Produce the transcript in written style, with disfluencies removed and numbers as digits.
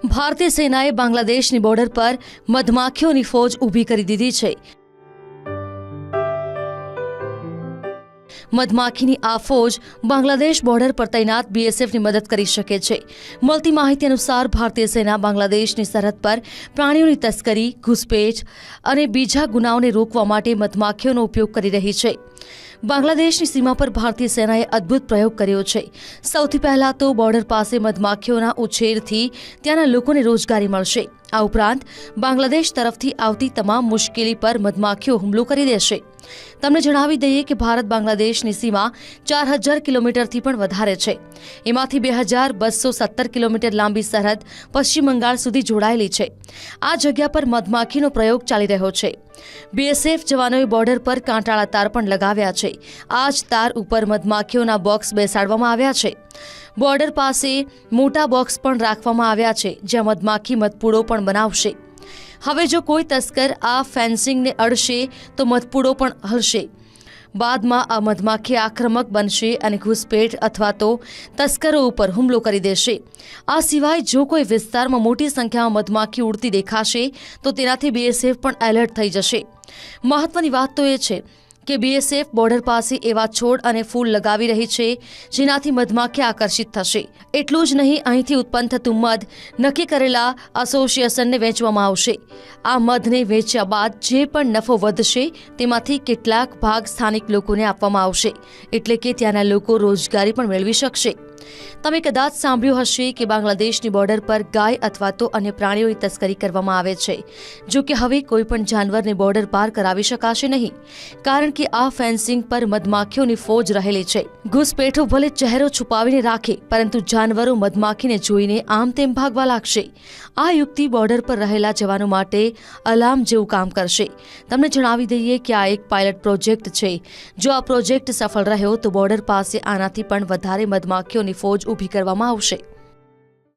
ભારતીય સેનાએ બાંગ્લાદેશની બોર્ડર પર મધમાખીઓની ફોજ ઊભી કરી દીધી છે। મધમાખીની આ ફોજ બાંગ્લાદેશ બોર્ડર પર તૈનાત બીએસએફની મદદ કરી શકે છે। મળતી માહિતી અનુસાર ભારતીય સેના બાંગ્લાદેશની સરહદ પર પ્રાણીઓની તસ્કરી, ઘૂસપેઠ અને બીજા ગુનાઓને રોકવા માટે મધમાખીઓનો ઉપયોગ કરી રહી છે। બાંગ્લાદેશની સીમા પર ભારતીય સેનાએ અદ્ભુત પ્રયોગ કર્યો છે। સૌથી પહેલા તો બોર્ડર પાસે મધમાખીઓના ઉછેરથી ત્યાંના લોકોને રોજગારી મળશે। આ ઉપરાંત બાંગ્લાદેશ તરફથી આવતી તમામ મુશ્કેલી પર મધમાખીઓ હુમલો કરી દેશે। તમને જણાવી દઈએ કે ભારત બાંગ્લાદેશની સીમા 4000 કિલોમીટરથી પણ વધારે છે। એમાંથી 2217 કિલોમીટર લાંબી સરહદ પશ્ચિમ બંગાળ સુધી જોડાયેલી છે। આ જગ્યા પર મધમાખીનો પ્રયોગ ચાલી રહ્યો છે। બીએસએફ જવાનોએ બોર્ડર પર કાંટાળા તાર પણ લગાવ્યા છે। આ જ તાર ઉપર મધમાખીઓના બોક્સ બેસાડવામાં આવ્યા છે। બોર્ડર પાસે મોટા બોક્સ પણ રાખવામાં આવ્યા છે, જ્યાં મધમાખી મધપૂડો પણ બનાવશે। હવે જો કોઈ તસ્કર આ ફેન્સિંગને અડશે તો મધપૂડો પણ હલશે। બાદમાં આ મધમાખી આક્રમક બનશે અને ઘૂસપેઠ અથવા તો તસ્કરો ઉપર હુમલો કરી દેશે। આ સિવાય જો કોઈ વિસ્તારમાં મોટી સંખ્યામાં મધમાખી ઉડતી દેખાશે તો તેનાથી બીએસએફ પણ એલર્ટ થઈ જશે। મહત્વની વાત તો એ છે કે બીએસએફ બોર્ડર પાસે એવા છોડ અને ફૂલ લગાવી રહી છે જેનાથી મધમાખી આકર્ષિત થશે। એટલું જ નહીં, અહીંથી ઉત્પન્ન થતું મધ નક્કી કરેલા એસોસિએશનને વેચવામાં આવશે। આ મધને વેચ્યા બાદ જે પણ નફો વધશે તેમાંથી કેટલાક ભાગ સ્થાનિક લોકોને આપવામાં આવશે, એટલે કે ત્યાંના લોકો રોજગારી પણ મેળવી શકશે। તમે કદાચ સાંભળ્યું હશે કે બાંગ્લાદેશની બોર્ડર પર ગાય અથવા તો અન્ય પ્રાણીઓની તસ્કરી કરવામાં આવે છે। જો કે હવે કોઈ પણ જાનવરને બોર્ડર પાર કરાવી શકાશે નહીં, કારણ કે આ ફેન્સિંગ પર મધમાખીઓની ફોજ રહેલી છે। ઘૂસપેઠો ભલે ચહેરો છુપાવીને રાખે, પરંતુ જાનવરો મધમાખીને જોઈને આમ તેમ ભાગવા લાગશે। આ યુક્તિ બોર્ડર પર રહેલા જવાનો માટે અલાર્મ જેવું કામ કરશે। તમને જણાવી દઈએ કે આ એક પાયલટ પ્રોજેક્ટ છે। જો આ પ્રોજેક્ટ સફળ રહ્યો તો બોર્ડર પાસે આનાથી પણ વધારે મધમાખીઓની ફોજ ઊભી કરવામાં આવશે।